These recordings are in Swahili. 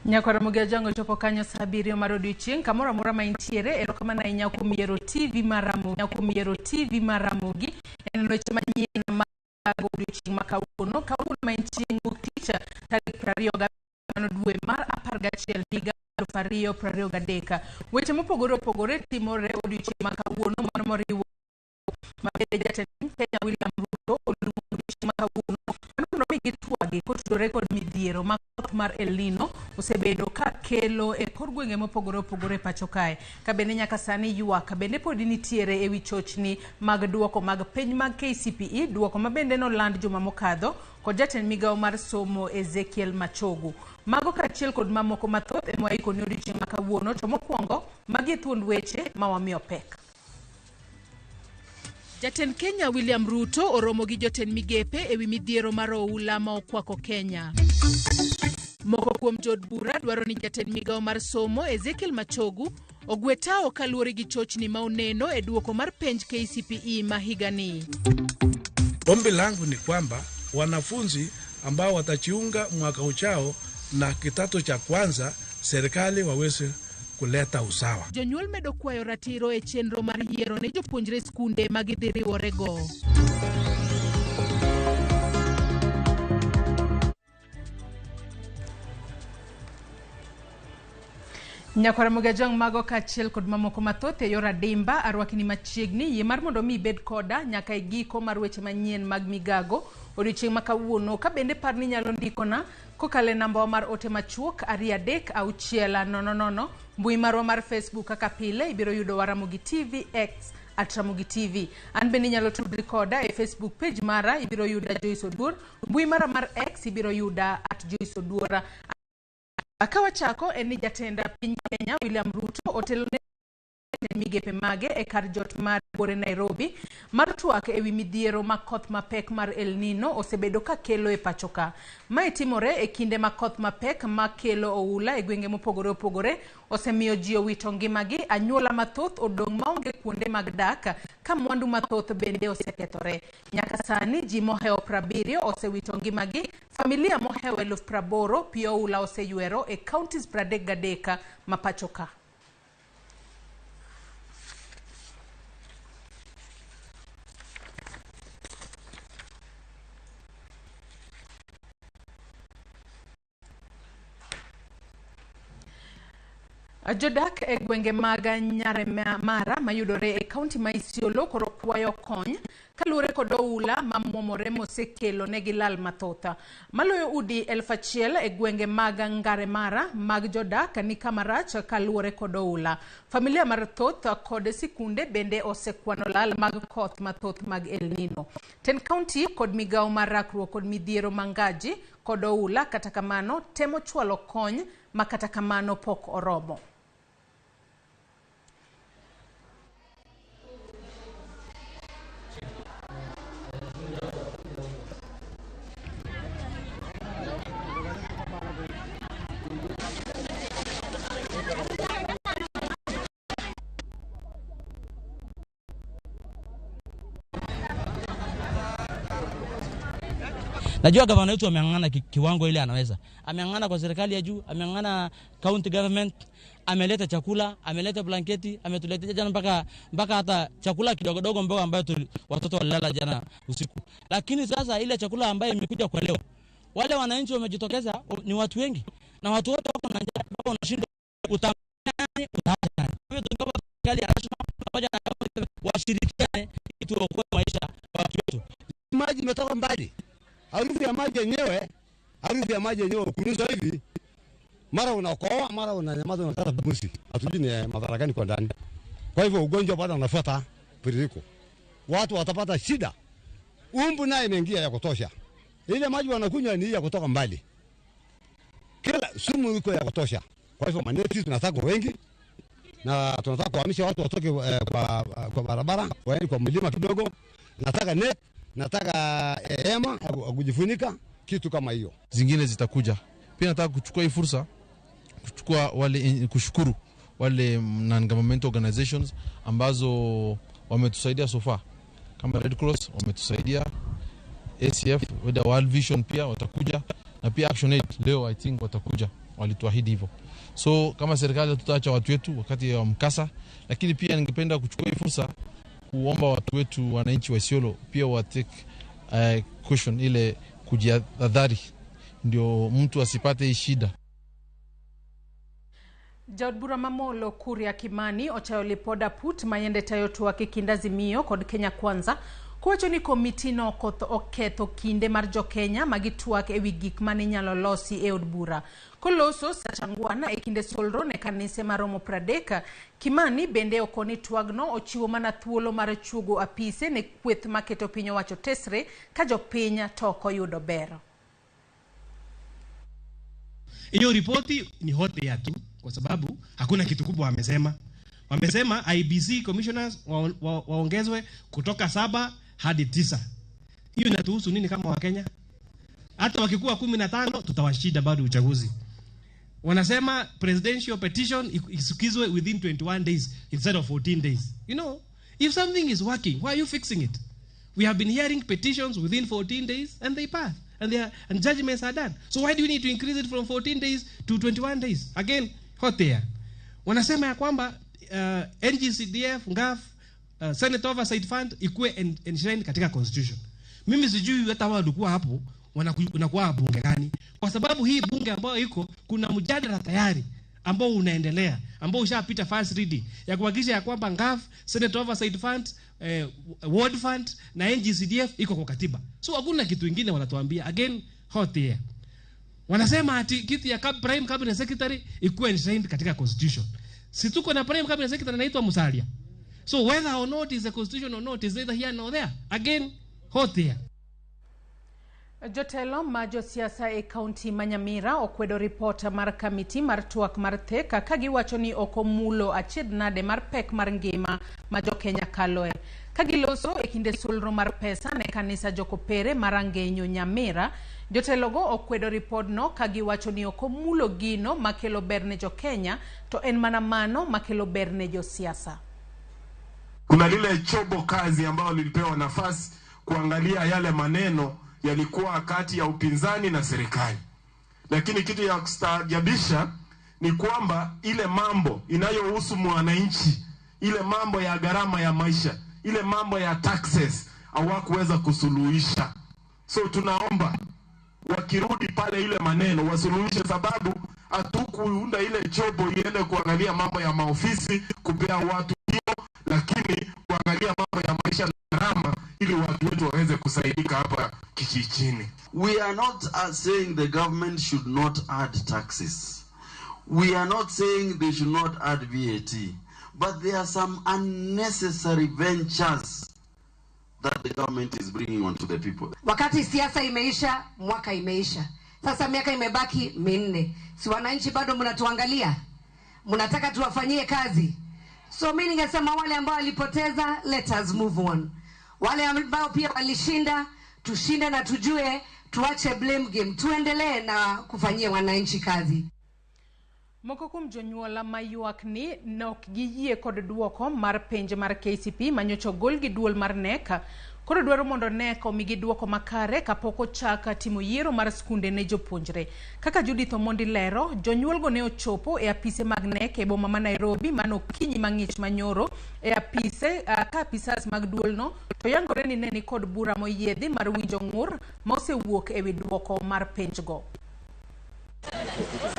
Nyakwa Ramogi jango chopo kanyo sabirio marodiochieng' kamora mora maintiere erokamana inya kumiero TV maramogi kumiero TV maramogi en weche manyien Migago odiochieng' makawuono maintieng' ticha tarik 20 dwe mar 11 higa 2023. Weche mopogore opogore timore odiochieng' makawuono mano moriwo mabede jatend Kenya William Ruto odiochieng' makawuono mano gitwagi kotudore kod midhiero mar El Nino osebedo ka kelo e kor gwenge mopogore opogore pacho kae ka bende nyaka sani ywak bende pod nitiere ewi chochni mag duoko mag piny mag KCPE duoko mabende no land juma mokadho kod jatend Migago mar somo Ezekiel Machogu. Mago kachiel kod mamoko mathoth e mwaiko ni odiochieng' makawuono to mokwongo magi thuond weche mawamiyo pek. Jatend Kenya William Ruto oromo gi jotend migepe ewi midhiero mar oula ma okwako Kenya. Moko kuom jod bura dwaro ni jatend Migago mar somo Ezekiel Machogu ogwetao kaluwore gi chochni ma oneno e duoko mar penj KCPE mahigani. Ombi langu ni kwamba wanafunzi ambao watajiunga mwaka ujao na kidato cha kwanza serikali waweze kuleta usawa. Jonyuol medo kwayo ratiro e chenro mar yiero ne jopuonjre skunde magidhiriworego. Nyakwa Ramogi jang mago kachiel kod mamoko mathoth e yor adimba arwakni machiegni yie mar mondo mi bed koda nyaka e giko mar weche manyien mag Migago odiochieng' makawuono ka bende par ni nyalo ndikona kokale namba mar ote machuok 236600 mbui marwa mar Facebook kaka pile ibiro yudo Ramogi TV X @Ramogi TV. An bende nyalo tudri koda e Facebook page mara ibiro yuda Joyce Oduor, mbui mara mar X ibiro yuda @Joyce Oduor. Akawa chako eni jatenda piny Kenya William Ruto otelo ne migepe mage e kar jot mar bore Nairobi mar twak ewi midhiero makoth mapek mar El Nino osebedo ka kelo e pachoka. Mae timore e kinde makoth mapek makelo oula e gwenge mopogore opogore osemiyo ji owito ngimagi, anyuola mathoth odong' maonge kuonde mag dak ka mwandu mathoth bende osekethore. Nyaka sani ji mohewo 70 osewito ngimagi, familia mohewo 80,000 pio oula oseywero e counties 33 mapachoka. Jodak e gwenge mag Nyaremara mayudore e kaunti ma Isiolo koro kwayo kony kaluwore kod oula mamwomore mosekelo ne gilal mathotha. Maloyo udi 1,000 e gwenge mag Ngaremara mag jodak ni kamarach kaluwore kod oula. Familia mar thoth kod sikunde bende osekwano lal mag koth mathoth mag El Nino. Ten County kod Migago mar rakruok kod midhiero mangaji kod oula kata kamano temo chwalo kony ma kata kamano pok oromo. Najua gavana wetu ameangana kiwango ile anaweza. Ameangana kwa serikali ya juu, ameangana county government, ameleta chakula, ameleta blanketi, ametuletea jana mpaka hata chakula kidogo dogo mboga ambayo watoto walilala jana usiku. Lakini sasa ile chakula ambayo imekuja kwa leo, wale wananchi wamejitokeza ni watu wengi na watu wote wako na njaa, wako wanashindwa utamani utaacha. Kwa hiyo tungeomba serikali ya national pamoja na washirikiane ili tuokoe maisha ya watu wetu. Maji imetoka mbali. Harufu ya maji yenyewe kunusa hivi mara unakoa mara unanyamaza unakata busi. Hatujui ni madhara gani kwa ndani. Kwa hivyo ugonjwa bado unafuata piriko. Watu watapata shida. Umbu naye imeingia ya kutosha. Ile maji wanakunywa ni ya kutoka mbali. Kila sumu iko ya kutosha. Kwa hivyo maneti tunataka wengi na tunataka kuhamisha watu watoke kwa barabara waende kwa mlima kidogo. Nataka hema kujifunika kitu kama hiyo. Zingine zitakuja. Pia nataka kuchukua hii fursa kushukuru wale non-government organizations ambazo wametusaidia so far. Kama Red Cross wametusaidia, ACF, World Vision pia watakuja na pia Action Aid leo I think watakuja. walituahidi hivyo. So kama serikali tutaacha watu wetu wakati wa mkasa, lakini pia ningependa kuchukua hii fursa kuomba watu wetu wananchi wa Isiolo pia wa take caution, ile kujihadhari ndio mtu asipate hii shida. Jaudbura mamolo Kuria Kimani ochayo lipoda put mayende tayotu wa kikindazi miyo kod Kenya Kwanza kuwacho ni komiti no oketho kinde mar jo Kenya magituak ewi gik mane nyalo losi e od bura. Koloso sachangwana e kinde solro ne kanise maromo pradeka. Kimani bende okoni tuagno ochiwo mana thuolo mar chugo apise ne kweth maketo pinyo wacho tesre ka jo pinya toko yudo bero. Iyo ripoti ni hote ya tu kwa sababu hakuna kitu kubwa wamesema. Wamesema IBC commissioners waongezwe kutoka 7 hadi 9. Hiyo inatuhusu nini kama wa Kenya? Hata wakikuwa 15 tutawashida bado uchaguzi. Wanasema presidential petition isikizwe within 21 days instead of 14 days. You know, if something is working, why are you fixing it? We have been hearing petitions within 14 days and they pass and judgments are done. So why do we need to increase it from 14 days to 21 days? Again, hot there. Wanasema ya kwamba NGCDF, NGAF, Senate Oversight Fund ikuwe enshrined katika constitution. Mimi sijui hata wao walikuwa hapo wanakuwa bunge gani, kwa sababu hii bunge ambayo iko kuna mjadala tayari ambao unaendelea, ambao ushapita first reading ya kuhakikisha ya kwamba NGAF, Senate Oversight Fund, Ward Fund na NGCDF iko kwa katiba. So hakuna kitu kingine wanatuambia. Again, hot here. Wanasema ati kiti ya Prime Cabinet Secretary ikuwe enshrined katika constitution. Si tuko na Prime Cabinet Secretary anaitwa Musalia. So whether or not is a constitution or not is neither here nor there. Again, hot here. Jotelo majo siasa e county Manyamira okwedo reporta mar kamiti mar tuak mar theka kagiwacho ni okomulo achied nade mar pek mar ngima majo Kenya kaloe. Kagiloso e kinde sulro mar pesa ne kanisa jokopere marangenyo Nyamira, jotelogo okwedo report no kagiwacho ni okomulo gino makelo berne jo Kenya to en mana mano makelo berne jo siasa. Kuna lile chobo kazi ambao lilipewa nafasi kuangalia yale maneno yalikuwa kati ya upinzani na serikali. Lakini kitu ya kustaajabisha ni kwamba ile mambo inayohusu mwananchi, ile mambo ya gharama ya maisha, ile mambo ya taxes hawakuweza kusuluhisha. So tunaomba wakirudi pale ile maneno wasuluhishe, sababu hatukuunda ile chobo iende kuangalia mambo ya maofisi kupea watu hiyo, lakini kuangalia mambo ya maisha na gharama ili watu wetu waweze kusaidika hapa kijijini. We are not saying the government should not add taxes. We are not saying they should not add VAT. But there are some unnecessary ventures that the government is bringing onto the people. Wakati siasa imeisha, mwaka imeisha. Sasa miaka imebaki 4. Si wananchi bado mnatuangalia? Mnataka tuwafanyie kazi? So mimi ningesema wale ambao walipoteza, let us move on. Wale ambao pia walishinda, tushinde na tujue, tuache blame game. Tuendelee na kufanyia wananchi kazi. Moko kum jonyuola mayuak ni nok giyie kod duoko mar penje mar KCP manyocho gol gi duol mar neka. Koro dwaro mondo neka omigi duoko makare kapoko chaka timo yiero mar skunde ne jopuonjre. Kaka Judith Omondi lero, jonyuolgo ne ochopo e apise mag neka e boma ma Nairobi mano kinyi mang'ich manyoro e apise ka apisas mag duolno to yangore ni neni kod bura moyiedhi mar winjo ng'ur ma osewuok e wi duoko mar penjgo.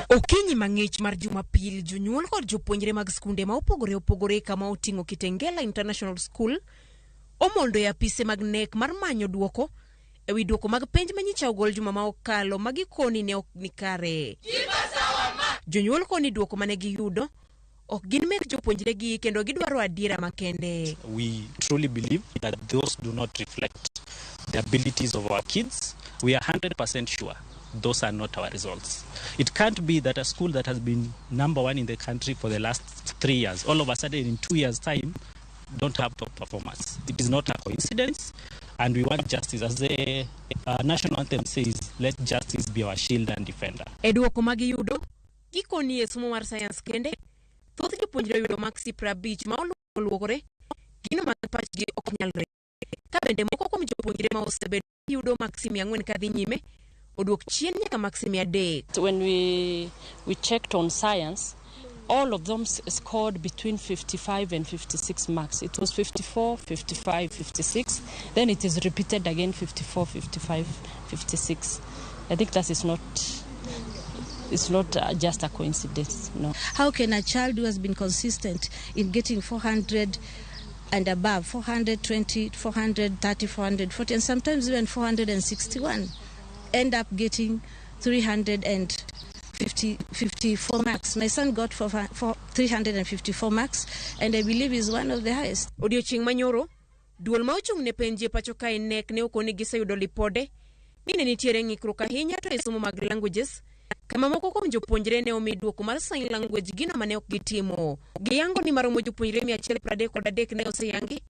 Okinyi mang'ich mar Jumapil, jonyuol kod jopuonjre mag skunde ma opogore kama oting'o Kitengela International School omondo e apise mag nek mar manyo duoko e wi duoko mag penj manyicha ogol juma ma okalo magikoni ne ok nikare. Jonyuol koni duoko mane giyudo ok gin mek jopuonjre gi kendo gidwaro adiera makende. We truly believe that those do not reflect the abilities of our kids. We are 100% sure those are not our results. It can't be that a school that has been #1 in the country for the last 3 years, all of a sudden in 2 years' time, don't have top performance. It is not a coincidence, and we want justice. As the national anthem says, let justice be our shield and defender. Eduoko magiyudo gikoni e somo mar science kende thoth jopuonjre yudo maxi prabich ma oluokore gino mag pachgi ok nyalre. Ka bende moko kuom jopuonjre ma osebedo yudo maxi 400 kadhi nyime oduok chien nyaka maksi adek. When we checked on science, all of them scored between 55 and 56 marks. It was 54, 55, 56. Then it is repeated again, 54, 55, 56. I think that is not... It's not just a coincidence, no. How can a child who has been consistent in getting 400 and above, 420, 430, 440, and sometimes even 461, end up getting 354 marks? My son got 354 marks, and I believe is one of the highest. Odiochieng' manyoro, duol ma ochung' ne penje pacho kae nek ne okoni giseyudo lipode ni ne nitiere ng'ikruok ahinya to e somo mag languages, kama moko kuom jopuonjre ne omi duoko mar sign language gino mane ok gitimo. Giyango ni maromo jopuonjre 133 ne oseyangi,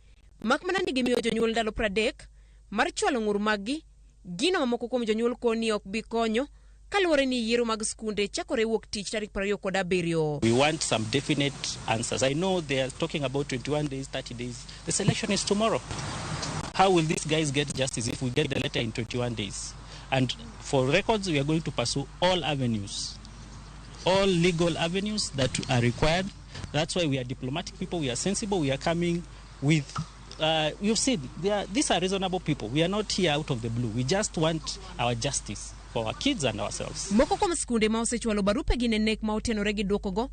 mak mana ni gimiyo jonyuol ndalo 30 mar chwalo ng'ur maggi, gino mamoko kuom jonyuol koni ok bi konyo kaluwore ni yiero mag skunde chakore wuok tich tarik 27. We want some definite answers. I know they are talking about 21 days, 30 days. The selection is tomorrow. How will these guys get justice if we get the letter in 21 days? And for records, we are going to pursue all avenues, all legal avenues that are required. That's why we are diplomatic people, we are sensible, we are coming with, you've seen, these are reasonable people. We are not here out of the blue. We just want our justice for our kids and ourselves. Moko kuom skunde ma osechwalo barupe gi nek ma otenore gi duokogo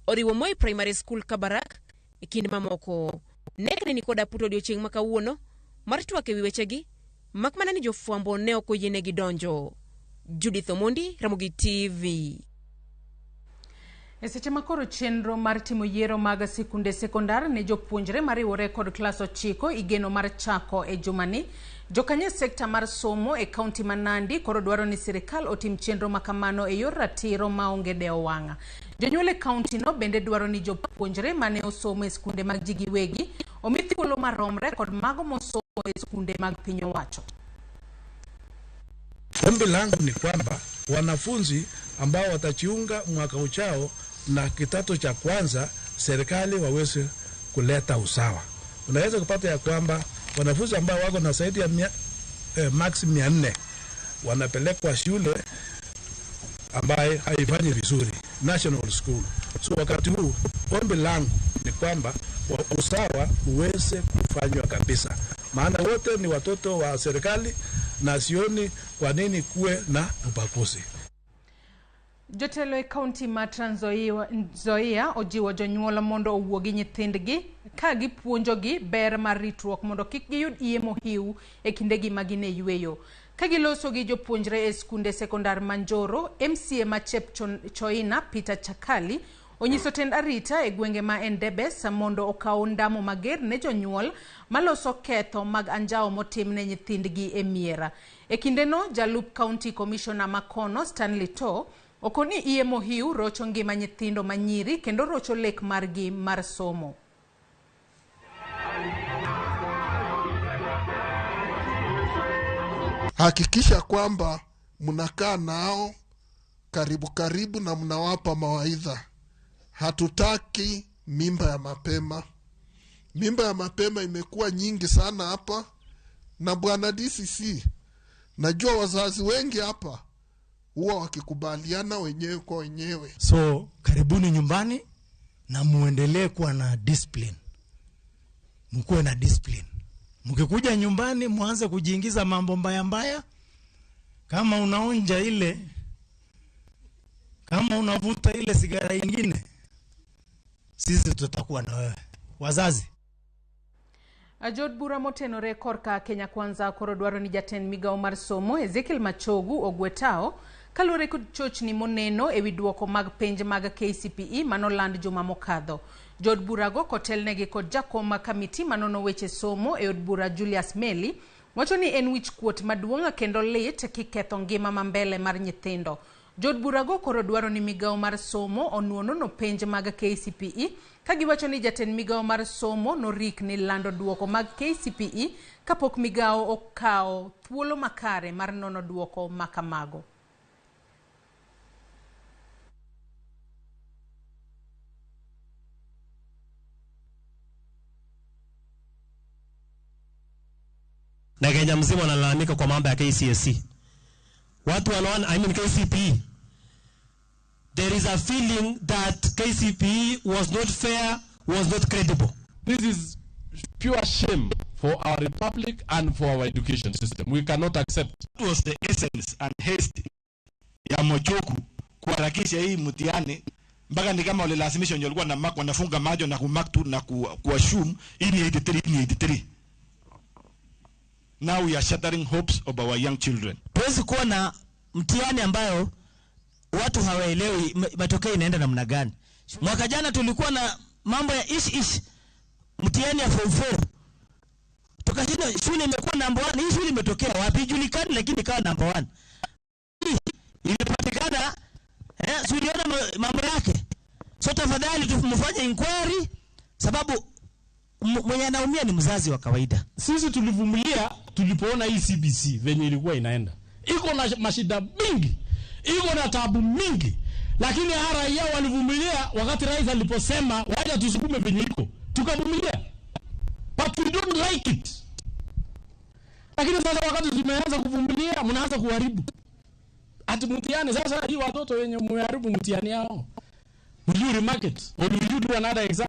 oriwo Moi Primary School Kabarak, e kind mamoko. Nek ne ni koda puto odiochieng' ma kawuono mar twak ewi wechegi, mak mana ni jofwambo ne ok oyienegi donjo. Judith Omondi, Ramogi TV. E seche makoro chenro mar timo yiero mag sikunde sekondar ne jopuonjre mariwore kod klas 9 igeno mar chako e jumani, jokanye sekta mar somo e kaunti ma Nandi koro dwaro ni sirikal otim chenro makamano e yor ratiro maonge deo wang'a. Jonyuol e kaunti no bende dwaro ni jopuonjre mane osomo e skunde mag ji giwegi omi thuolo maromre kod mago mosomo e skunde mag piny owacho. Ombi langu ni kwamba wanafunzi ambao watajiunga mwaka ujao na kidato cha kwanza, serikali waweze kuleta usawa. Unaweza kupata ya kwamba wanafunzi ambao wako na zaidi ya max 400 wanapelekwa shule ambaye haifanyi vizuri, national school. So wakati huu ombi langu ni kwamba usawa uweze kufanywa kabisa, maana wote ni watoto wa serikali na sioni kwa nini kuwe na ubaguzi. Jotelo e kaunti ma Trans Nzoia ojiwo jonyuol mondo owuogi nyithindgi ka gipuonjogi ber mar ritruok mondo kik giyud iye mohiu e kindegi magine yweyo. Ka giloso gi jopuonjre e skunde sekondar Manjoro, MCA ma Chepchoina Peter Chakali onyiso tend arita e gwenge ma Endebes mondo okaw ndamo mager ne jonyuol maloso ketho mag anjao motim ne nyithindgi e miera. E kindeno, Jalup County Commissioner Makono Stanley To okoni iye mohiu rocho ngima nyithindo manyiri kendo rocho lek margi mar somo. Hakikisha kwamba mnakaa nao karibu na mnawapa mawaidha. Hatutaki mimba ya mapema. Mimba ya mapema imekuwa nyingi sana hapa, na bwana DCC, najua wazazi wengi hapa huwa wakikubaliana wenyewe kwa wenyewe. So karibuni nyumbani na muendelee kuwa na discipline. Mkuwe na discipline. Mkikuja nyumbani muanze kujiingiza mambo mbaya. Kama unaonja ile, kama unavuta ile sigara nyingine, sisi tutakuwa na wewe. Wazazi. Ajod bura motenore korka Kenya Kwanza koro dwaro ni jatend Migago mar somo Ezekiel Machogu ogwetao kalure kod chochni moneno ewi duoko mag penj mag KCPE manoland juma mokadho. Jod burago kotelnegi kod jakoma kamiti manono weche somo e od bura Julius Meli wacho ni en wich kuot maduong' kendo lit kiketho ngima mambele mar nyithindo. Jod burago koro dwaro ni Migago mar somo onuono no penj mag KCPE kagiwacho ni jatend Migago mar somo norik ni lando duoko mag KCPE kapok Migago okao thuolo makare mar nono duoko makamago. Na Kenya mzima wanalalamika kwa mambo ya KCSE. watu wanaona, I mean KCPE, there is a feeling that KCPE was not fair, was not credible. This is pure shame for our republic and for our education system. We cannot accept. It was the essence and haste ya Mochoku kuharakisha hii mtihani mpaka ni kama walilazimisha wenye walikuwa na mark wanafunga macho na kumark tu na kuassume hii ni 83. Now we are shattering hopes of our young children. Tuwezi kuwa na mtihani ambayo watu hawaelewi matokeo inaenda namna gani. Mwaka jana tulikuwa na mambo ya ish mtihani ya form 4. Tukashinda shule imekuwa number 1. Hii shule imetokea wapi julikani, lakini ikawa number 1. Imepatikana suliona mambo yake. So tafadhali tumfanye inquiry, sababu mwenye anaumia ni mzazi wa kawaida. Sisi tulivumilia tulipoona hii CBC venye ilikuwa inaenda. Iko na mashida mingi, iko na tabu mingi, lakini raia walivumilia wakati rais aliposema waje tusukume venye iko. Tukavumilia. But we don't like it. Lakini sasa wakati tumeanza kuvumilia, mnaanza kuharibu. Ati mtihani sasa hii watoto wenye mmeharibu mtihani yao. Will you remarket or will you do another exam?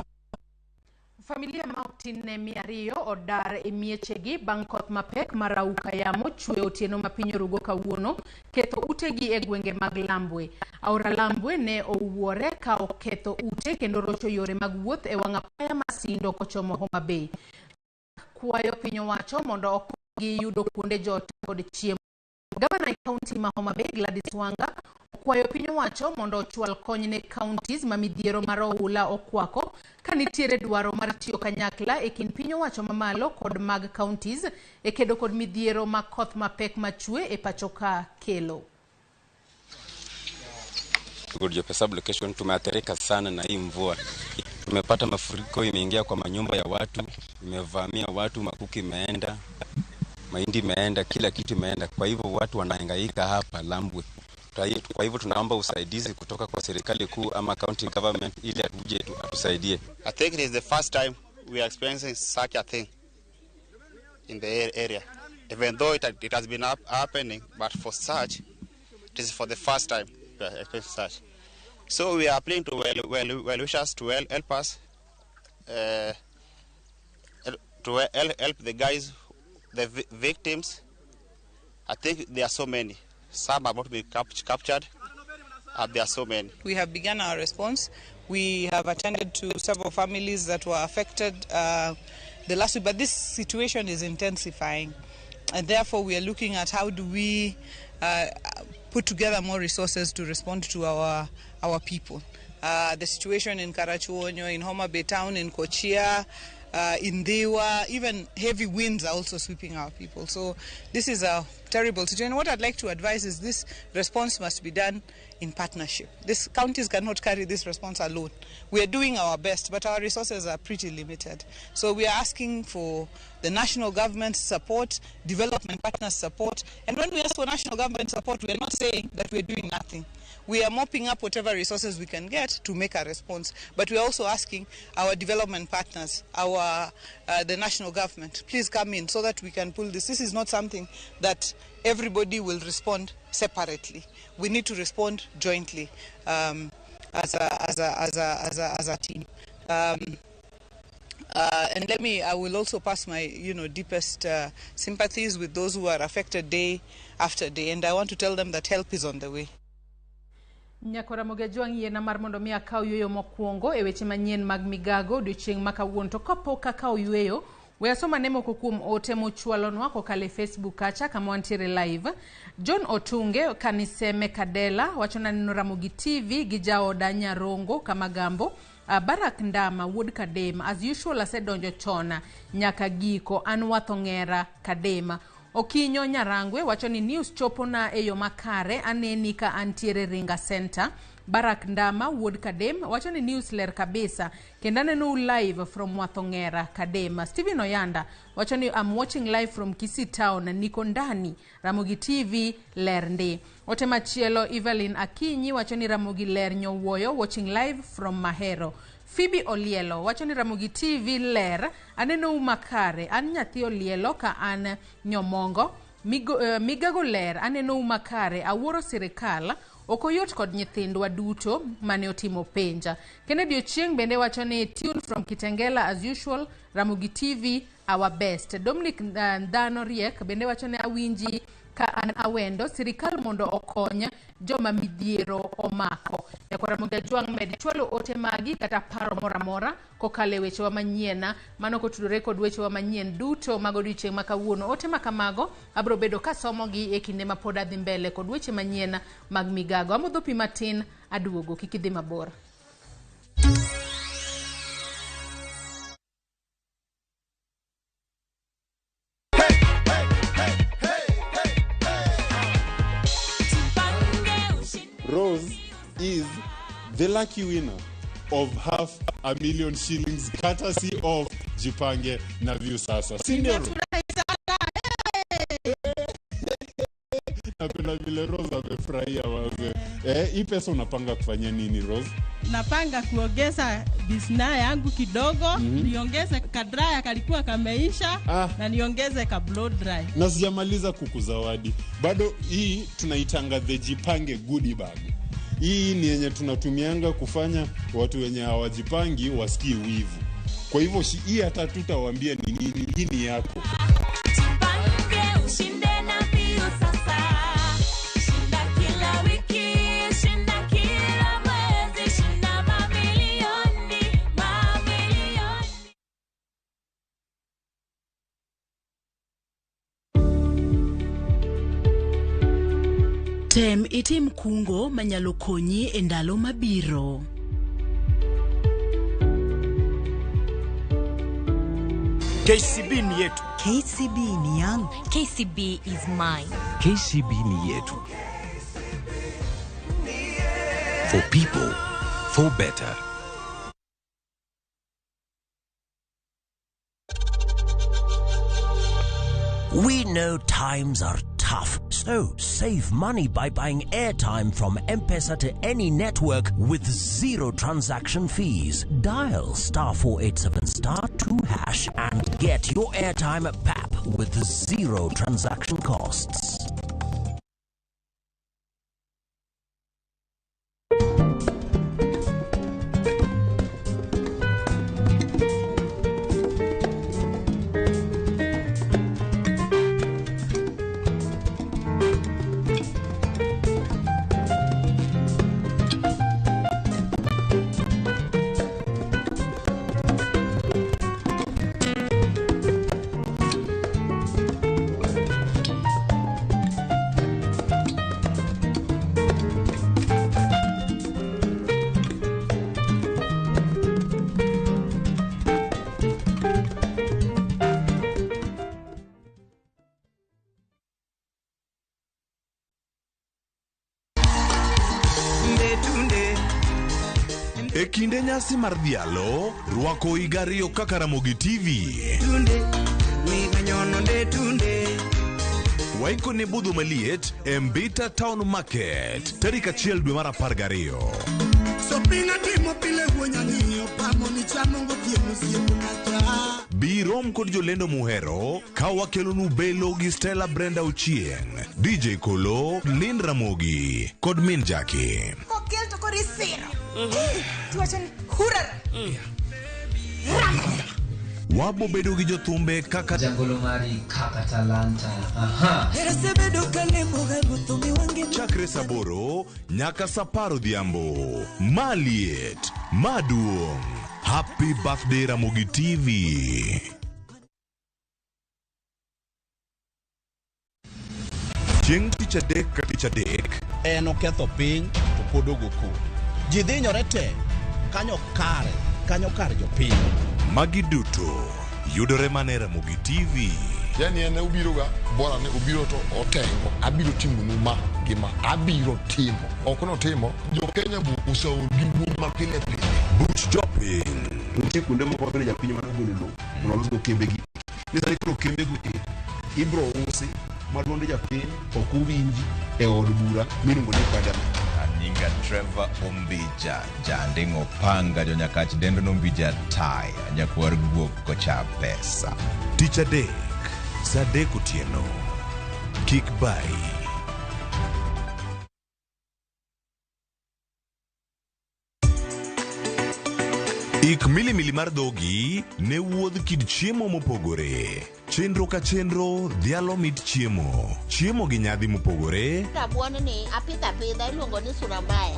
Familia Martin Miario odar emiechegi Bangkok mapek marauka yamo chwe otieno mapinyo rugo kawuono keto utegi egwenge mag Lambwe. Aora Lambwe ne owuore ka oketo ute kendo rocho yore mag wuoth e wanga paya masindo kochomo Homa Bay. Kuayo pinyo wacho mondo okgi yudo kuonde jot kod chiemo. Gavana County ma Homa Bay Gladys Wanga kwayo pinyo wacho mondo ochwal kony ne counties ma midhiero mar oula okwako kanitiere dwaro mar tiyo kanyakla e kind pinyo wacho mamalo kod mag counties e kedo kod midhiero ma koth mapek machue e pachoka kelo. Gurjo sub-location tumeathirika sana na hii mvua. Tumepata mafuriko, imeingia kwa manyumba ya watu, imevamia watu, makuki imeenda, mahindi imeenda, kila kitu imeenda. Kwa hivyo watu wanahangaika hapa Lambwe. Kwa hivyo tunaomba usaidizi kutoka kwa serikali kuu ama county government ili atuje atusaidie. I think it is the first time we are experiencing such a thing in the area. Even though it has been happening, but for such, it is for the first time we are experiencing such. So we are appealing to well-wishers to help us, to help the guys, the victims. I think there are so many. Some are about to be captured. There are so many. We have begun our response. We have attended to several families that were affected the last week, but this situation is intensifying. And therefore, we are looking at how do we put together more resources to respond to our people. The situation in Karachuonyo, in Homa Bay Town, in Kochia, in Dewa, even heavy winds are also sweeping our people. So this is a terrible situation. What I'd like to advise is this response must be done in partnership. These counties cannot carry this response alone. We are doing our best, but our resources are pretty limited. So we are asking for the national government support, development partners support. And when we ask for national government support, we are not saying that we are doing nothing. We are mopping up whatever resources we can get to make a response. But we are also asking our development partners, the national government, please come in so that we can pull this. This is not something that everybody will respond separately. We need to respond jointly as a team. And I will also pass my deepest sympathies with those who are affected day after day. And I want to tell them that help is on the way. Nyakora Ramogi na mar mondo mi akaw yueyo mokwongo e weche manyien mag Migago odiochieng' ma kawuono to kapok akaw yueyo we asoma nemo kuom ote mochwalonwa kokalo e Facebook kacha kama wantiere live. John Otunge kaniseme Kadela wachona neno Ramogi TV gi jaoda Nyarongo kama Gambo. Barak Ndama Wood Kadema as usual asedonjo chona nyaka giko an watho ng'era Kadema. Okinyo Nyarangwe wachoni news chopo na eyo makare aneni ka antiere Ringa Center. Barak Ndama Wood Kadem wachoni news ler kabisa kendane no live from Wathongera Kadema. Steven Oyanda wachoni I'm watching live from Kisii Town niko ndani Ramogi TV ler ndi. Ote machielo Evelyn Akinyi wachoni Ramogi ler Nyowuoyo watching live from Mahero. Phoebe Olielo wachoni Ramogi TV ler aneno umakare an nyathi Olielo ka an Nyomongo Migago ler aneno umakare awuoro sirikal okoyot kod nyithindwa duto mane otimo penja. Kennedy Ochieng bende wacho ni tune from Kitengela as usual. Ramogi TV our best. Dominic Ndano Riek bende wacho ni awinji ka an awendo sirikal mondo okonya joma midhiero omako. Kwa Ramogi Juang med chwalo ote magi kata paro moramora kokale weche wa manyiena mano kotudore kod weche wa manyien duto magodiochieng' makawuono. Ote makamago abro bedo kasomo gi e kinde ma pod adhi mbele kod weche manyiena mag Migago. Amodho pi matin aduogo kik idhi mabor. Rose is the lucky winner of $500,000 shillings courtesy of Jipange na View Sasa. Senior. Napenda vile Rose amefurahia waze. Hii pesa unapanga kufanya nini Rose? Napanga kuongeza bisna yangu kidogo, niongeze kadraya kalikuwa kameisha na niongeze ka blow dry. Na sijamaliza kukuzawadi. Bado hii tunaitanga the Jipange goodie bag. Hii ni yenye tunatumianga kufanya watu wenye hawajipangi wasikie wivu. Kwa hivyo hii hata tutawaambia ni nini, hii ni yako. Jipange ushinde na View Sasa. Shinda kila wiki, shinda kila mwezi, shinda mamilioni, mamilioni. Tem itim kungo manyalo konyi e ndalo mabiro. KCB ni yetu. KCB ni yangu. KCB is mine. KCB ni yetu. For people, for better. We know times are tough, so save money by buying airtime from M-Pesa to any network with zero transaction fees. Dial *487*2# and get your airtime PAP with zero transaction costs. E kinde nyasi mar dhialo, rwako igariyo kaka Ramogi TV. Waiko ne budho maliet e Mbita Town Market, tarik 1 dwe mar 12. Birom kod jolendo muhero, ka wakelonu Belo gi Stella Brenda Ochieng, DJ Kolo, Lind Ramogi, kod Min Jackie. Kokel to korisiro. Tuwachani hurara. Wabo bedo gi jothumbe kaka Jangolo mari kaka talanta. Chakre saboro nyaka saparo dhiambo. Maliet, maduong. Happy birthday Ramogi TV. Chieng' tich adek ka tich adek en oketho piny to pod ogoku. Ji dhinyore te kanyo kare jopiny. Magi duto yudore mane Ramogi TV. Yani ene ubiro ga bora ne ubiro to otengo abiro timo numa gima abiro timo okono timo jo Kenya bu uso gibu mapile pile but shopping ntie kunde moko bene japiny mano golo lo uno kembe gi nisani kro kembe gu ibro usi madonde japiny okuwinji e od bura miluongo ni Padam. Nyinga Trevor Ombija jandingo panga jo nyakach dendo nombija tai nyakwar guok kocha pesa. Tich adek, saa 3 otieno. kik bai. Ik milimili mar dhogi ne wuodh kid chiemo mopogore. Chenro ka chenro dhialo mit chiemo. Chiemo gi nyadhi mopogore. Rabuon ni apidha iluongo ni surambaya.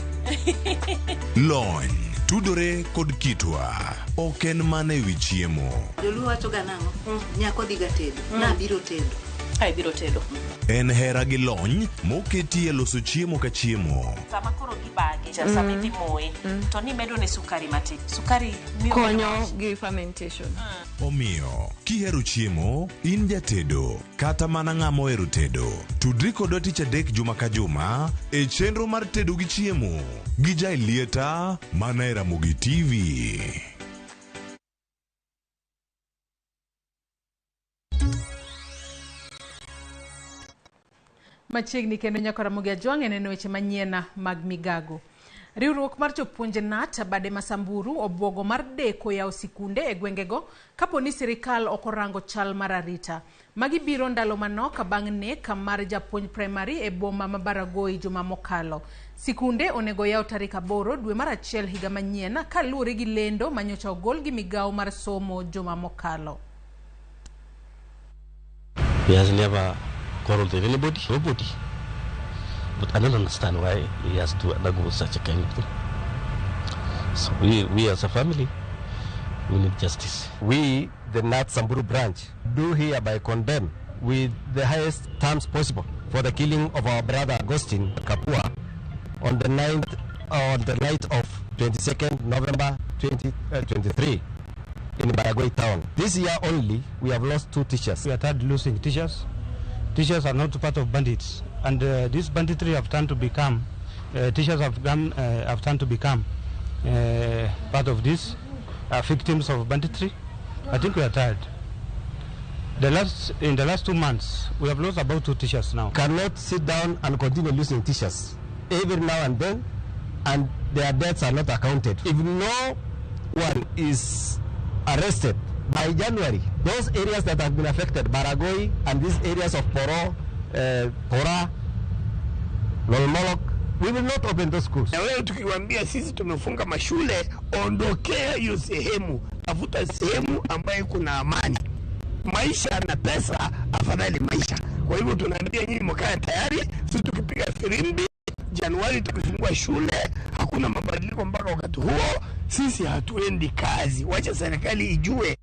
Lony tudore kod kitwa. Ok en mana ewi chiemo. Joluo wacho ga nang'o? Nyako dhiga tedo. Na biro tedo. Ai biro tedo. En hera gi lony moketi e loso chiemo ka chiemo. Sama koro gibagi, sama idhimoye, to ni medo ne sukari matin. Sukari miyo konyo gi fermentation. Omiyo, kihero chiemo, in jatedo, kata mana ng'ama ohero tedo. Tudri kodwa tich adek juma ka juma e chenro mar tedo gi chiemo. Gi Jailieta mana e Ramogi TV. Machiegni kendo nyako Ramogi Ajwang' en weche manyien mag Migago. Riwruok mar jopuonje NAT bade Masamburu obwogo mar deko yawo sikunde e gwengego kapo ni sirikal ok orango chal mar arita. Magi biro ndalo manok bang' nek mar japuonj primary e boma ma Baragoi juma mokalo. Sikunde onego yaw tarik 8 dwe mar 1 higa manyien kaluwore gi lendo manyocha ogol gi migawo mar somo juma mokalo. He has never quarreled with anybody, nobody. But I don't understand why he has to undergo such a kind of thing. So we as a family, we need justice. We, the NAT Samburu branch, do hereby condemn with the highest terms possible for the killing of our brother Agustin Kapua on the night of 22nd November 2023 in Baragoi town. This year only, we have lost 2 teachers. We are tired losing teachers. Teachers are not part of bandits, and this banditry have turned to become, teachers have turned to become part of this, victims of banditry. I think we are tired. In the last 2 months, we have lost about 2 teachers now. Cannot sit down and continue losing teachers every now and then, and their deaths are not accounted. If no one is arrested by January, those areas that have been affected, Baragoi and these areas of Poro, Pora, Lolmolok, we will not open those schools. Na wewe tukiwaambia sisi tumefunga mashule, ondokea hiyo sehemu, tafuta sehemu ambayo kuna amani. Maisha na pesa, afadhali maisha. Kwa hivyo tunaambia nyinyi mkae tayari, sisi tukipiga firimbi Januari tukifungua shule, hakuna mabadiliko mpaka wakati huo, sisi hatuendi kazi. Wacha serikali ijue.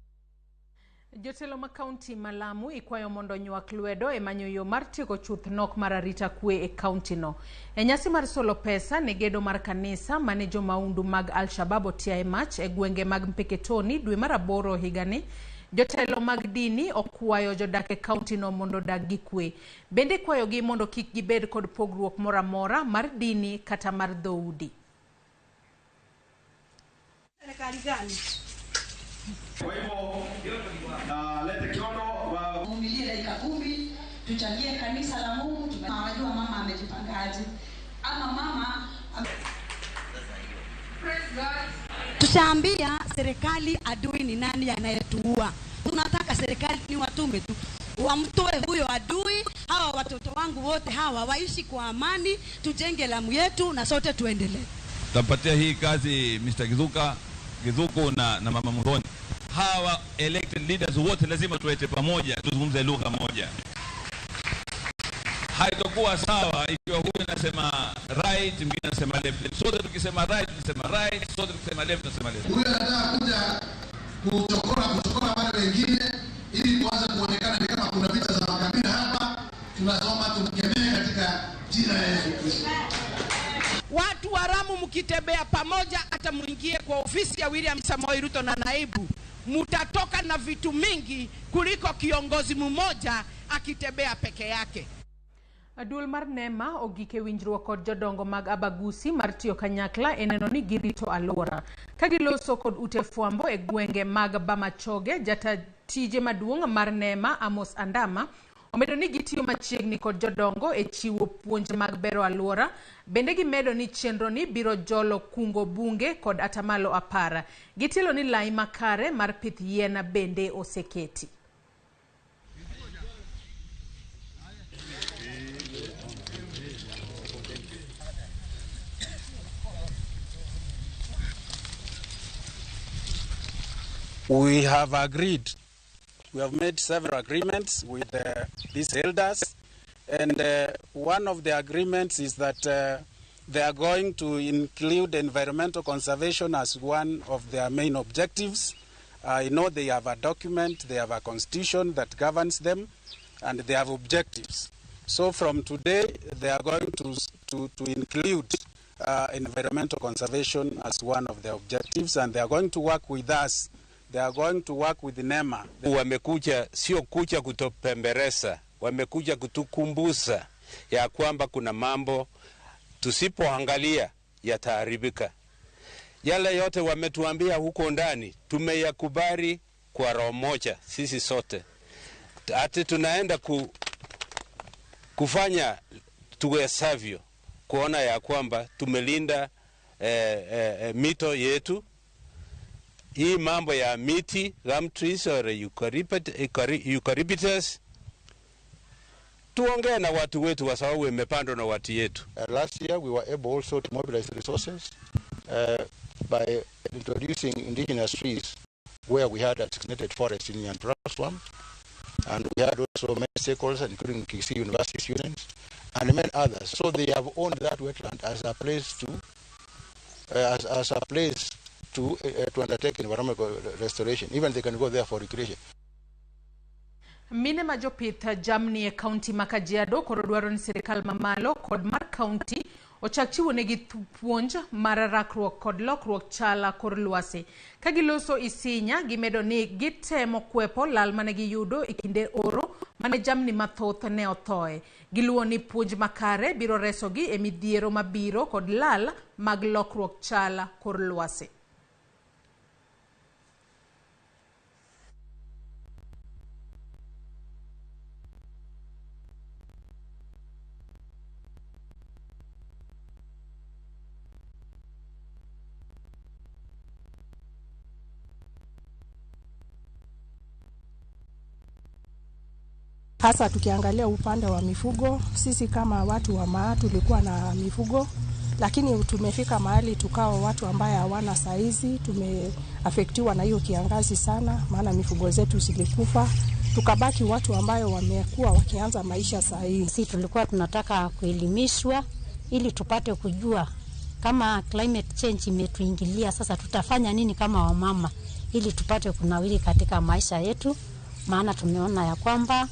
Jotelo ma kaunti Malamu ikwayo mondo nywak lwedo e manyo yo mar tieko chuth nok mar arita kwe e kaunti no. E nyasi mar solo pesa ne gedo mar kanisa mane jo maundu mag Al-Shabaab otia e mach e gwenge mag Mpeketoni dwe mar 8 higani. Jotelo mag dini okwayo jodak e kaunti no mondo dag gi kwe. Bende kwayo gi mondo kik gibed kod pogruok moramora mar dini kata mar dhoudi. Serikali gani? Kwa hivyo lete kiono Vumilie dakika 10 tuchangie kanisa la Mungu. Tunajua mama amejipangaje ama mama Tushaambia serikali adui ni nani anayetuua. Tunataka serikali ni watume tu wamtoe huyo adui. Hawa watoto wangu wote hawa waishi kwa amani, tujenge Lamu yetu na sote tuendelee. Tampatia hii kazi Mr. Gizuko na Mama Muroni. Hawa elected leaders wote lazima tuwete pamoja, tuzungumze lugha moja. Haitakuwa sawa ikiwa huyu anasema right, mwingine anasema left. Sote tukisema right, tunasema right, sote tukisema left, tunasema left. Huyu anataka kuja kuchokora wale wengine ili kuanza kuonekana ni kama kuna vita za makabila hapa. Tunasoma tumkemee katika jina la Yesu Kristo. Watu wa Lamu mkitembea pamoja, hata muingie kwa ofisi ya William Samoei Ruto na naibu, mutatoka na vitu mingi kuliko kiongozi mmoja akitembea peke yake. Duol mar Nema ogike winjruok kod jodongo mag Abagusi mar tiyo kanyakla eneno ni girito alwora. Kagiloso kod ute fwambo e gwenge mag Bamachoge, jata tije maduong' mar Nema Amos Andama omedo ni gitiyo machiegni kod jodongo e chiwo puonj mag bero alwora. Bende gimedo ni chenro ni biro jolo kungo bunge kod atamalo 10. Gitilo ni lai makare mar pith yien bende oseketi. We have agreed, we have made several agreements with these elders, and one of the agreements is that they are going to include environmental conservation as one of their main objectives. I know they have a document, they have a constitution that governs them, and they have objectives. So from today, they are going to include environmental conservation as one of their objectives, and they are going to work with us. They are going to work with NEMA. Wamekuja sio kuja kutupemberesa, wamekuja kutukumbusa ya kwamba kuna mambo tusipoangalia yataharibika. Yale yote wametuambia huko ndani tumeyakubali kwa roho moja sisi sote. Ati tunaenda kufanya tuwezavyo kuona ya kwamba tumelinda mito yetu. Hii mambo ya miti, gum trees or eucalyptus, tuongee na watu wetu kwa sababu imepandwa na watu yetu. Last year we were able also to mobilize resources by introducing indigenous trees where we had a designated forest in Nyantraswam, and we had also many stakeholders including KC University students and many others. So they have owned that wetland as a place to to undertake environmental restoration. Even they can go there for recreation. Mine majopith jamni e county Makajiado koro dwaro ni sirikal mamalo kod mar county ochakchiwo negi puonj mar rakruok kod lokruok chala kor lwasi. Kagiloso isinya gimedo ni gitemo kwepo lal mane giyudo e kinde oro mane jamni mathoth ne othoe. Giluwo ni puonj makare biro resogi e midhiero mabiro kod lal mag lokruok chala kor lwasi. Hasa tukiangalia upande wa mifugo, sisi kama watu wa Maa tulikuwa na mifugo, lakini tumefika mahali tukawa watu ambaye hawana saizi, tumeafektiwa na hiyo kiangazi sana, maana mifugo zetu zilikufa, tukabaki watu ambayo wamekuwa wakianza maisha sahihi. Sisi tulikuwa tunataka kuelimishwa ili tupate kujua kama climate change imetuingilia, sasa tutafanya nini kama wamama ili tupate kunawiri katika maisha yetu, maana tumeona ya kwamba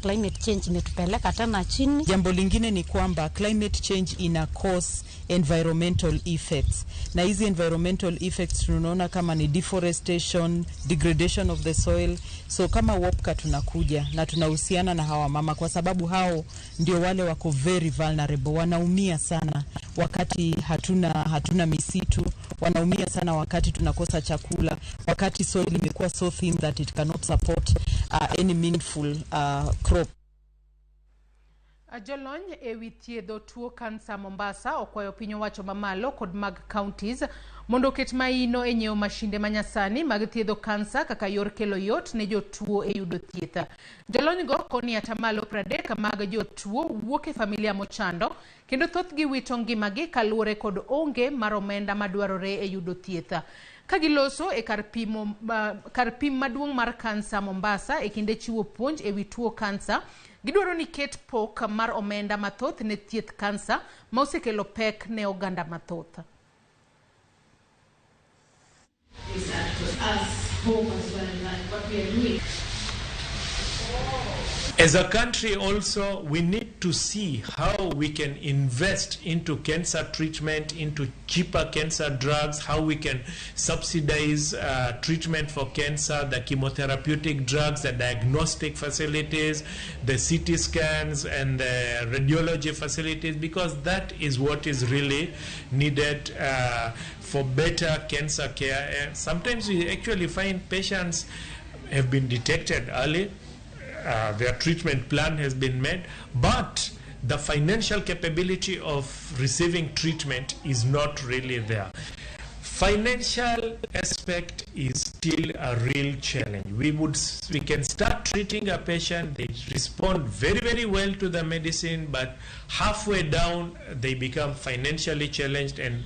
climate change imetupeleka tena chini. Jambo lingine ni kwamba climate change ina cause environmental effects, na hizi environmental effects tunaona kama ni deforestation, degradation of the soil. So kama WOPCA tunakuja na tunahusiana na hawa mama kwa sababu hao ndio wale wako very vulnerable, wanaumia sana wakati hatuna misitu, wanaumia sana wakati tunakosa chakula, wakati soil imekuwa so thin that it cannot support any meaningful crop. Jolony ewi thiedho tuo kansa Mombasa okwayo piny owacho mamalo kod mag counties mondo oket maino e nyiewo mashinde manyasani mag thiedho kansa kaka yor kelo yot ne jotuo e yudo thieth. Jolony go koni atamalo 30 mag jotuo wuok e familia mochando kendo thothgi wito ngimagi kaluwore kod onge mar omenda madwarore e yudo thieth. Kagiloso e kar pim maduong' mar kansa Mombasa e kinde chiwo puonj e wi tuo kansa, gidwaro ni ket pok mar omenda mathoth ne thieth kansa ma osekelo pek ne oganda mathoth. As a country also, we need to see how we can invest into cancer treatment, into cheaper cancer drugs, how we can subsidize treatment for cancer, the chemotherapeutic drugs, the diagnostic facilities, the CT scans and the radiology facilities, because that is what is really needed for better cancer care. Sometimes we actually find patients have been detected early, their treatment plan has been made, but the financial capability of receiving treatment is not really there. Financial aspect is still a real challenge. We can start treating a patient, they respond very, very well to the medicine, but halfway down they become financially challenged, and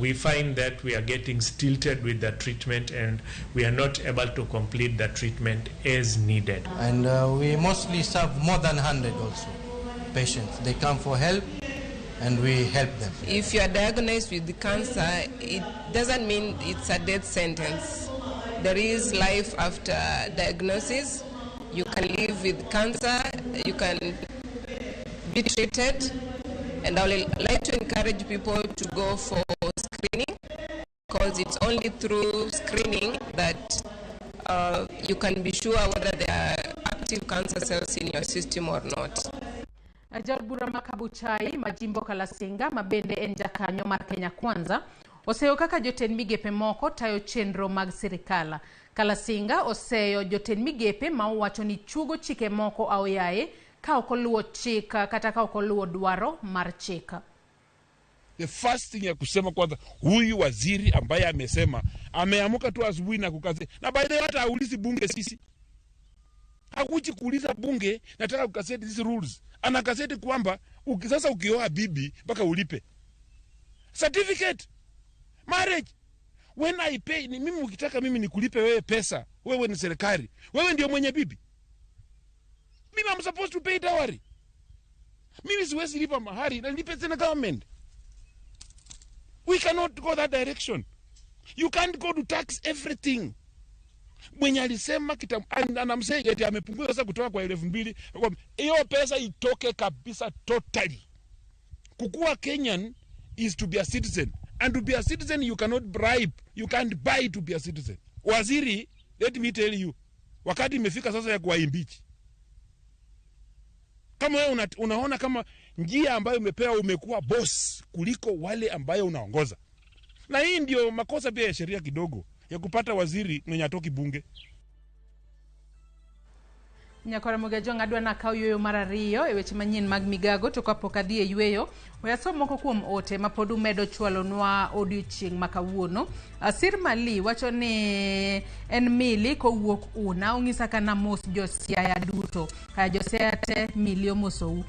we find that we are getting stilted with the treatment and we are not able to complete the treatment as needed. And we mostly serve more than 100 also patients. They come for help and we help them. If you are diagnosed with the cancer, it doesn't mean it's a death sentence. There is life after diagnosis. You can live with cancer, you can be treated, and I would like to encourage people to go for screening, because it's only through screening that you can be sure whether there are active cancer cells in your system or not. Ajarbura makabuchai majimbo Kalasinga mabende enja kanyo mar Kenya Kwanza oseyo kaka joten migepe moko tayo chenro mag sirikala. Kalasinga oseyo joten migepe ma owacho ni chugo chike moko aoyaye ka okoluwo chika kata ka okoluwo dwaro mar chika. The first thing ya kusema kwanza, huyu waziri ambaye amesema ameamuka tu asubuhi na kukaze, na by the way hata haulizi bunge sisi. Hakuji kuuliza bunge nataka kukaseti these rules. Anakaseti kwamba sasa ukioa bibi mpaka ulipe certificate marriage. When I pay, ni mimi ukitaka mimi nikulipe wewe pesa, wewe ni serikali, wewe ndio mwenye bibi. Mimi I'm supposed to pay dowry. Mimi siwezi lipa mahari na nilipe tena government. We cannot go that direction. You can't go to tax everything. Mwenye alisema anamsema eti amepunguza sasa kutoka kwa 1200, hiyo pesa itoke kabisa totally. Kukua Kenyan is to be a citizen, and to be a citizen you cannot bribe, you can't buy to be a citizen. Waziri, let me tell you, wakati imefika sasa ya kuwaimbichi. Kama wewe unaona kama njia ambayo umepewa umekuwa boss kuliko wale ambayo unaongoza. Na hii ndio makosa pia ya sheria kidogo ya kupata waziri mwenye atoki bunge. Nyakora Mugajo adwa na kaw yoyo marariyo e weche manyien mag Migago to kapo kadhie yweyo wayasom moko kuom ote mapodu medo chwalo nwa odiochieng makawuono. Asir Mali wacho ni en mili kowuok una ongisa kana mos josiaya duto josiaya te milio mosou.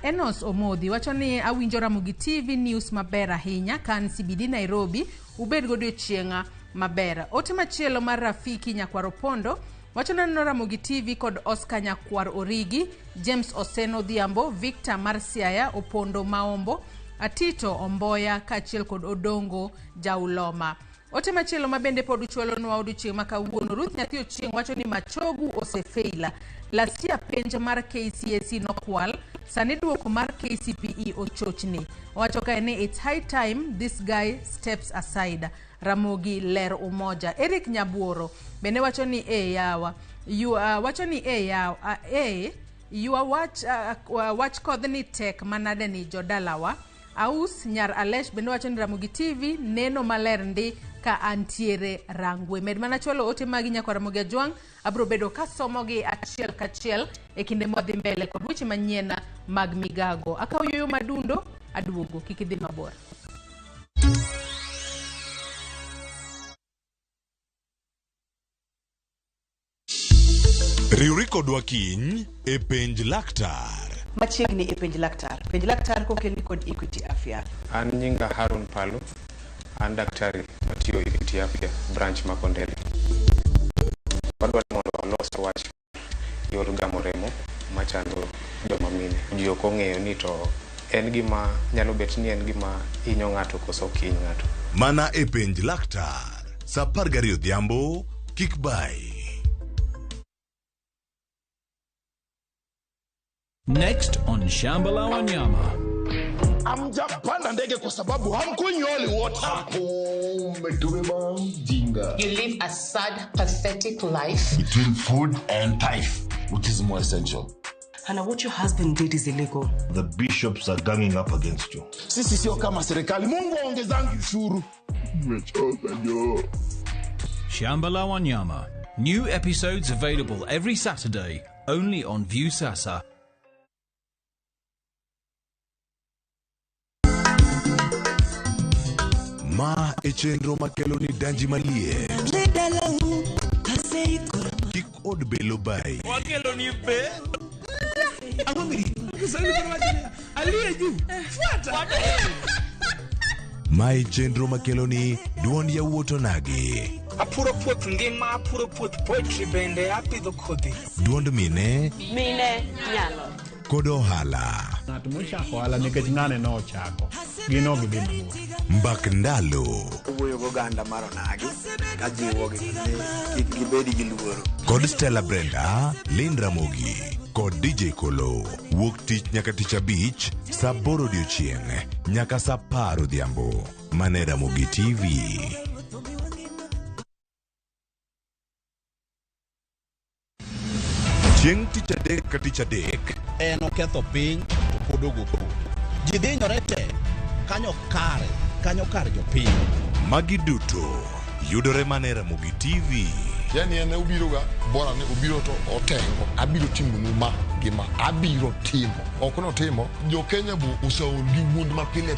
Enos Omodhi wacho ni awinjo Ramogi TV news maber ahinya kan CBD Nairobi ubed godiochienga maber. Ote machielo mar Rafiki Nyakwaro Pondo wacho nano Ramogi TV kod Oscar Nyakwar Origi, James Oseno Dhiambo, Victor Marsiaya Opondo Maombo, Atito Omboya kachiel kod Odongo Jauloma. Ote machielo mabende pod uchwalo nwa odiochieng makawuono. Ruth Nyathi Ochieng wacho ni Machogu osefeila. Lasia penj mar KCSE nokwal, sani duoko mar KCPE ochochni. Wacho kae it's high time this guy steps aside. Ramogi ler umoja. Eric Nyabuoro bende wacho ni yawa wacho ni yawa yua watch kodh ni tek manade ni jodalawa. Aus Nyar Alesh bende wacho ni Ramogi TV neno maler ndi ka antiere rangwe. Med mana chwalo ote magi Nyakwar Ramogi Ajwang abro bedo kasomogi achiel kachiel e kinde modhi mbele kod weche manyien mag Migago. Akaw yoyo madundo aduogo kikidhi mabor. Riuriko dwakiny e penj laktar. Machiegni e penj laktar. Penj laktar kokeli kod Equity Afya. An nyinga Harun Palu, an daktari matiyo Equity Afya branch Makondele. Wadwa mondo olos wach yor gamo remo machando joma mine. Ji ok ong'eyo ni to en gima nyalo bet ni en gima hinyo ng'ato koso kiny ng'ato. Mana e penj laktar. Sa 12 odhiambo kik bai. Next on Shambala Wanyama. Amjapanda ndege kwa sababu hamkunyoli wote. You live a sad, pathetic life. Between food and life, which is more essential. Hana, what your husband did is illegal. The bishops are ganging up against you. Sisi sio kama serikali. Mungu aongezangi ushuru. Shambala Wanyama. New episodes available every Saturday, only on Viusasa. Ma e chenro makelo ni danji malie. Kik od belo bai. Wakelo ni be. Alie juu. Fuata. Ma e chenro makelo ni duond yawuoto nagi. Apuro puoth ngima, apuro puoth poetry bende, apidho kodhi. Duond mine nyalo. kod ohala. Ng'at mochako ohala nikech ng'ane no ochako. Gino gi bimbo. Mbak ndalo. Wuoyo go ganda mar onagi ka jiwo kik gibedi gi luoro. Kod Stella Brenda, Lynn Ramogi kod DJ Kolo. Wuok tich nyaka tich abich, saa 8 odiechieng' nyaka saa 10 odhiambo. Mane Ramogi TV. Chieng' tich adek ka tich adek en oketho piny to pod ogo. Ji dhinyore te kanyo kar jopiny. Magi duto yudore mane Ramogi TV. Yani ene ubiro ga bora ne ubiro to otengo abiro timo numa gima abiro timo ok no timo jo Kenya bu usaul gi wund ma pile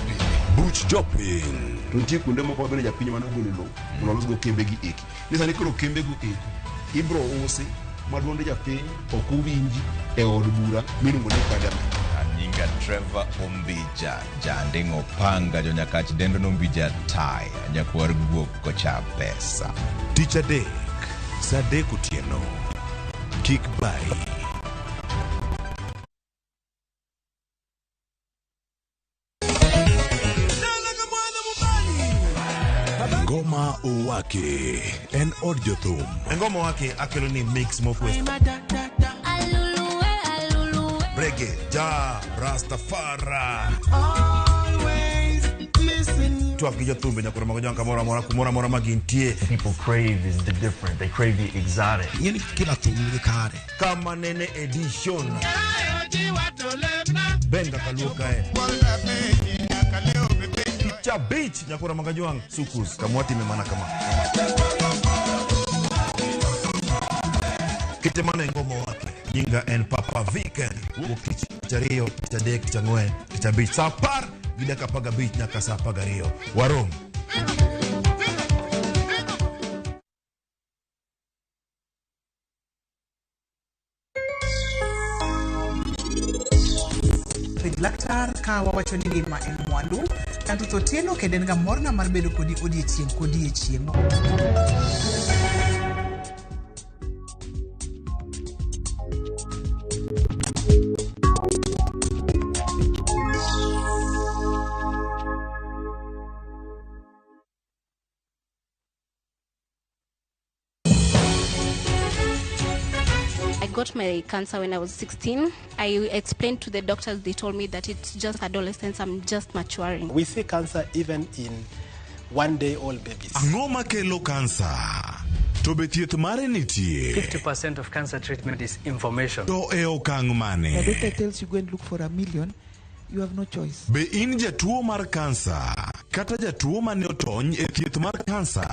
buch jopiny to nitie kuonde moko bende japiny mane ogolo lo unalos go kembe gi eki nisani koro kembe go eki ibro usi maduonde japiny ok uwinji e od bura miluongo ni parliament. Nyinga Trevor Ombija jandingo panga jo nyakach dendo nombija tai nyakwar guok kocha pesa. Tich adek saa 3 otieno. Kik bai. Ngoma Owake en od jothum. Ngoma Owake akelo ni mix mopwe. Reggae, ja, Rastafari. Always listen. Tuaf gi jothumbe nyakoro mago janka mora magintie. People crave is the different. They crave the exotic. Yeni kila thum ni kare. Kama nene edition. Benga kaluka Cha beach nyakora magajuang sukus kamwati memana kama. Kitemana ngoma wake. Nyinga and Papa Weekend. Wukich chario, chadek, changwe, chabich. Sapar, gida kapaga beach nyaka sapaga rio. Warom. Laktar ka wawacho ni ngima en mwandu kanto to tieno kendo en ga morna mar bedo kodi odiechieng'. I got my cancer when I was 16. I explained to the doctors, they told me that it's just adolescence, I'm just maturing. We see cancer even in 1-day-old babies. Angoma kelo cancer. To be thieth mare nitie. 50% of cancer treatment is information. To e okang' mane. The doctor tells you go and look for $1 million. You have no choice. Be in jatuo mar cancer. Kata jatuo mane otony e thieth mar cancer.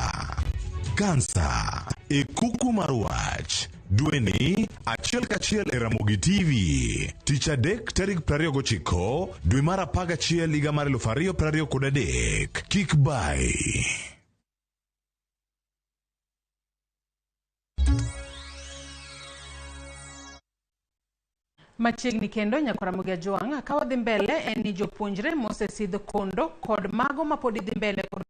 Cancer e kuku mar wach. Dweni achiel kachiel e Ramogi TV. Tich adek tarik 29 dwe mar 11 higa mar 2023. Kik bai. Machiegni kendo nyakora Ramogi Ajwang' ka wadhi mbele en ni jopuonjre mosesidho kondo kod mago mapod dhi mbele kod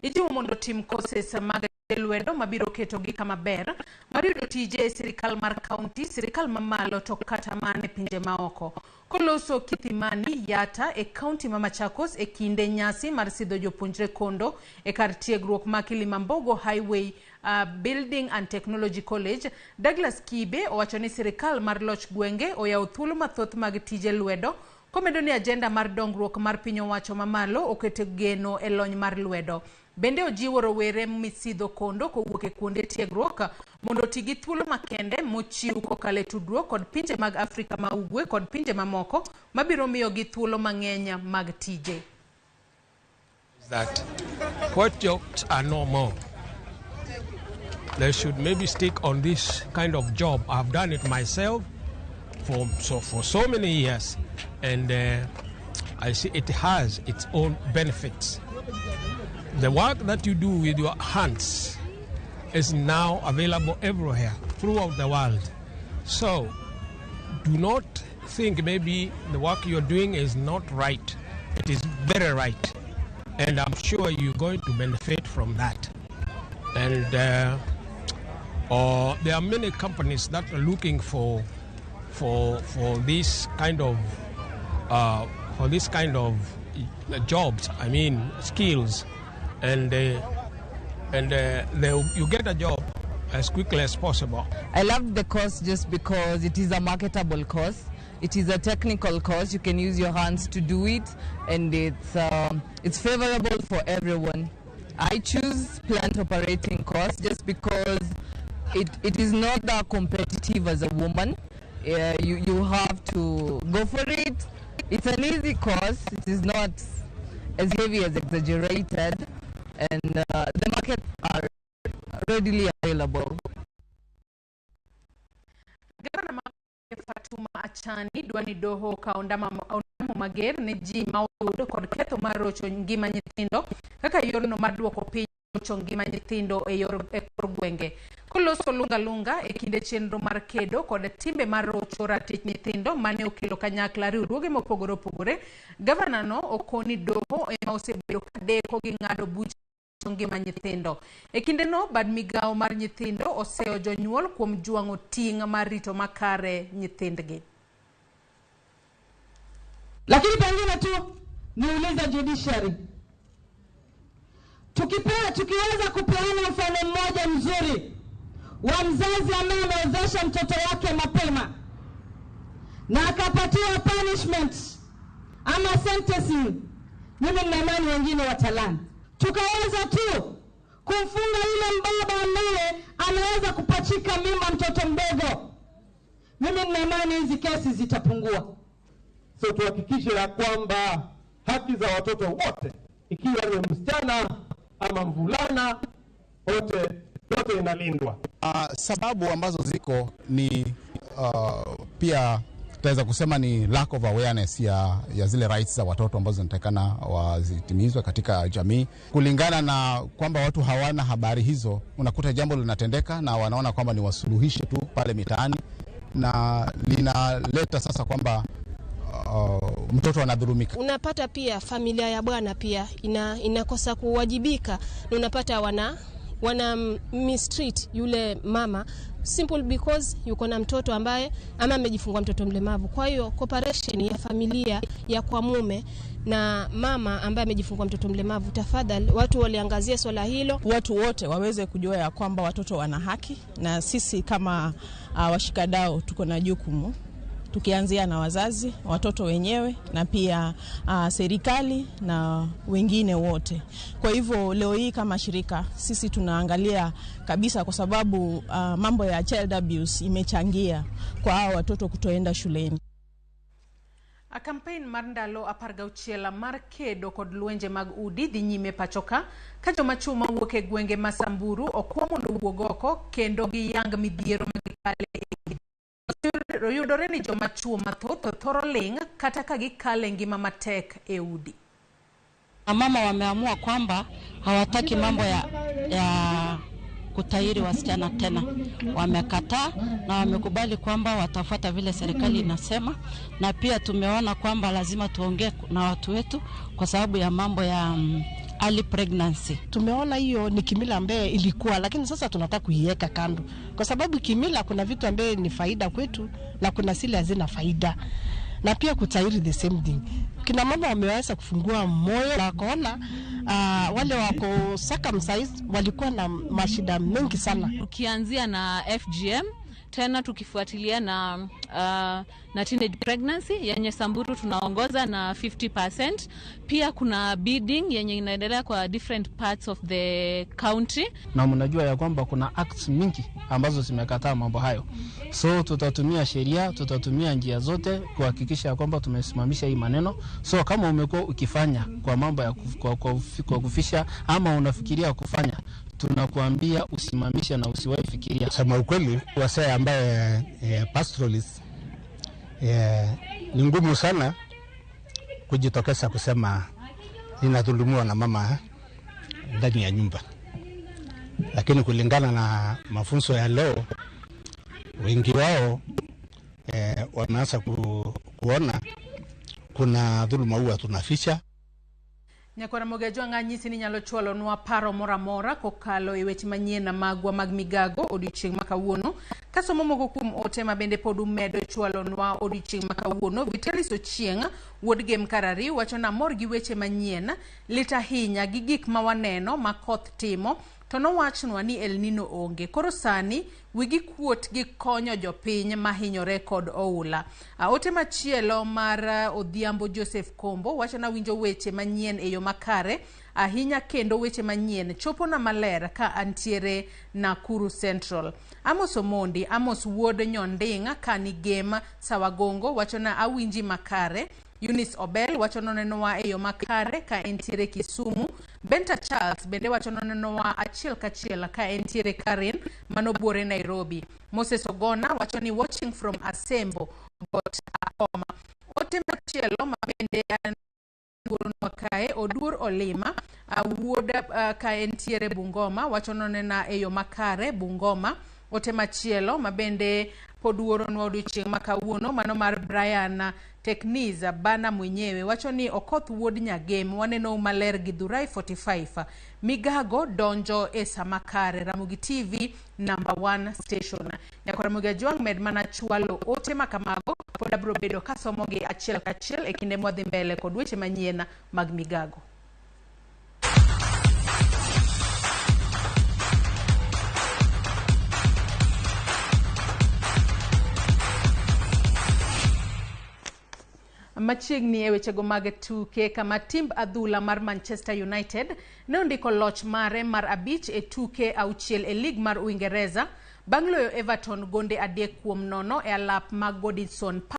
ijiwo mondo tim courses mag lwedo mabiro keto gi kama ber mar yudo tije e sirikal mar county, sirikal mamalo to kata mane pinje maoko. Koloso Kithimani Yata e county ma Machakos e kinde nyasi mar sidho jopuonjre kondo e kar tiegruok ma Kilimambogo Highway Building and Technology College. Douglas Kibe owacho ni sirikal mar loch gwenge oyawo thuolo mathoth mag tije lwedo komedo ni agenda mar dongruok mar piny owacho mamalo okete geno e lony mar lwedo. Bende ojiwo rowere misidho kondo kowuok e kuonde tiegruok mondo tigi thuolo makende mochiw kokale tudruok kod pinje mag Afrika ma ugwe kod pinje mamoko mabiro miyo gi thuolo mang'eny mag tije. That court jobs are no more. They should maybe stick on this kind of job. I've done it myself for so many years, and I see it has its own benefits. The work that you do with your hands is now available everywhere throughout the world. So do not think maybe the work you're doing is not right. It is very right. And I'm sure you're going to benefit from that. And there are many companies that are looking for this kind of jobs. I mean skills, and you get a job as quickly as possible. I love the course just because it is a marketable course. It is a technical course. You can use your hands to do it, and it's favorable for everyone. I choose plant operating course just because it is not that competitive as a woman. You have to go for it. It's an easy course. It is not as heavy as exaggerated, and the market are readily available. Fatuma Achani dwani doho kaondama mager ne ji maudo kod ketho marocho ngima nyithindo kaka yorno maduoko piny rocho ngima nyithindo e kor gwenge koloso lunga e kinde chenro mar kedo kod timbe marocho ratich nyithindo mane okelo kanyakla riwruoge mopogore opogore. Gavana no okoni doho ema osebedo kadeko gi ng'ado buch ngima nyithindo. E kinde no bad migao mar nyithindo oseo jonyuol kuom juang'o ting' mar rito makare nyithindgi. Lakini pengine tu niuliza judiciary, tukiweza kupeana mfano mmoja mzuri wa mzazi ambaye ameozesha mtoto wake mapema na akapatiwa punishment ama sentencing, mimi na imani wengine watalani. Tukaweza tu kumfunga yule mbaba ambaye anaweza kupachika mimba mtoto mdogo, mimi na imani hizi kesi zitapungua. So tuhakikishe ya kwamba haki za watoto wote, ikiwa ni msichana ama mvulana, yote inalindwa. Sababu ambazo ziko ni pia tutaweza kusema ni lack of awareness ya zile rights za watoto ambazo zinatakana wazitimizwe katika jamii. Kulingana na kwamba watu hawana habari hizo, unakuta jambo linatendeka na wanaona kwamba ni wasuluhishi tu pale mitaani, na linaleta sasa kwamba mtoto anadhulumika. Unapata pia familia ya bwana pia inakosa kuwajibika, na unapata wana mistreat yule mama simple because yuko na mtoto ambaye ama amejifungua mtoto mlemavu. Kwa hiyo cooperation ya familia ya kwa mume na mama ambaye amejifungua mtoto mlemavu, tafadhali watu waliangazia swala hilo. Watu wote waweze kujua ya kwamba watoto wana haki, na sisi kama washikadau tuko na jukumu, tukianzia na wazazi, watoto wenyewe, na pia serikali na wengine wote. Kwa hivyo leo hii kama shirika sisi tunaangalia kabisa, kwa sababu mambo ya child abuse imechangia kwa hao watoto kutoenda shuleni. A campaign mar ndalo aparga uchiela mar kedo kod lwenje mag udi dhi nyime pachoka ka joma chuma wuok e gwenge ma Samburu okwa mondo wuog oko kendo giyang midhiero magikale yudore ni joma chuo mathoth thoro ling kata ka gikale ngima matek e udi. Mama wameamua kwamba hawataki mambo ya kutairi wasichana tena. Wamekataa na wamekubali kwamba watafuata vile serikali inasema, na pia tumeona kwamba lazima tuongee na watu wetu kwa sababu ya mambo ya early pregnancy. Tumeona hiyo ni kimila ambaye ilikuwa, lakini sasa tunataka kuiweka kando, kwa sababu kimila kuna vitu ambaye ni faida kwetu na kuna zile hazina faida, na pia kutairi the same thing. Kina mama wameweza kufungua moyo na kuona wale wako circumcised walikuwa na mashida mengi sana. Ukianzia na FGM, tena tukifuatilia na teenage pregnancy yenye Samburu tunaongoza na 50%. Pia kuna bidding yenye inaendelea kwa different parts of the country. Na mnajua ya kwamba kuna acts mingi ambazo zimekataa mambo hayo. So tutatumia sheria, tutatumia njia zote kuhakikisha ya kwamba tumesimamisha hii maneno. So kama umekuwa ukifanya kwa mambo ya kwa kufisha ama unafikiria kufanya, tunakuambia usimamishe na usiwahi fikiria. Sema ukweli, wasee ambaye pastoralist ni ngumu sana kujitokeza kusema ninadhulumiwa na mama ndani ya nyumba, lakini kulingana na mafunzo ya leo wengi wao wameanza kuona kuna dhuluma huwa tunaficha. Nyakora Mogajo nganyisi ni nyalo chwalo nwa paro mora kokalo e weche manyien na magwa mag Migago odiochieng' makawuono. Kaso momogo kum ote mabende podu medo chwalo nwa odiochieng' makawuono. Vitalis Ochieng' wuod Game Karari wacho na mor gi weche manyien lita hinya gi gik mawaneno makoth timo. To nowachnwa ni El Nino onge. Koro sani wigi kuot gi konyo jopiny mahinyore kod oula. Ote machielo mar Odhiambo Joseph Kombo wacho na winjo weche manyien e yo makare ahinya kendo weche manyien chopo na maler ka antiere Nakuru Central. Amos Omondi, Amos wuod Nyondinga kani Game Sawagongo wacho na awinji makare. Eunice Obel wacho nonenowa e yo makare ka entiere Kisumu. Benta Charles bende wacho nonenowa achiel kachiel ka entiere Karen manobore Nairobi. Moses Ogona wacho ni watching from Asembo but Akoma. Ote machielo mabende kae Odur Olima wuod ka entiere Bungoma wacho nonena e yo makare Bungoma. Ote machielo mabende poduoro nwa odiochieng' makawuono mano mar Brian Tekniza bana mwenyewe wacho ni Okoth wuod Nyagem waneno maler gi Dhurai 45. Migago donjo e samakare. Ramogi TV #1 station. Nyakora Mogajo med mana chwalo ote makamago pod abro bedo kasomo gi achiel kachiel e kinde mwadhi mbele kod weche manyien mag Migago. Machiegni e wechego mag tuke kama timb adhula mar Manchester United ne ondiko loch mare mar 5 e tuke 6 e lig mar Uingereza bang' loyo Everton gonde 3-0 e alap mag Goodison.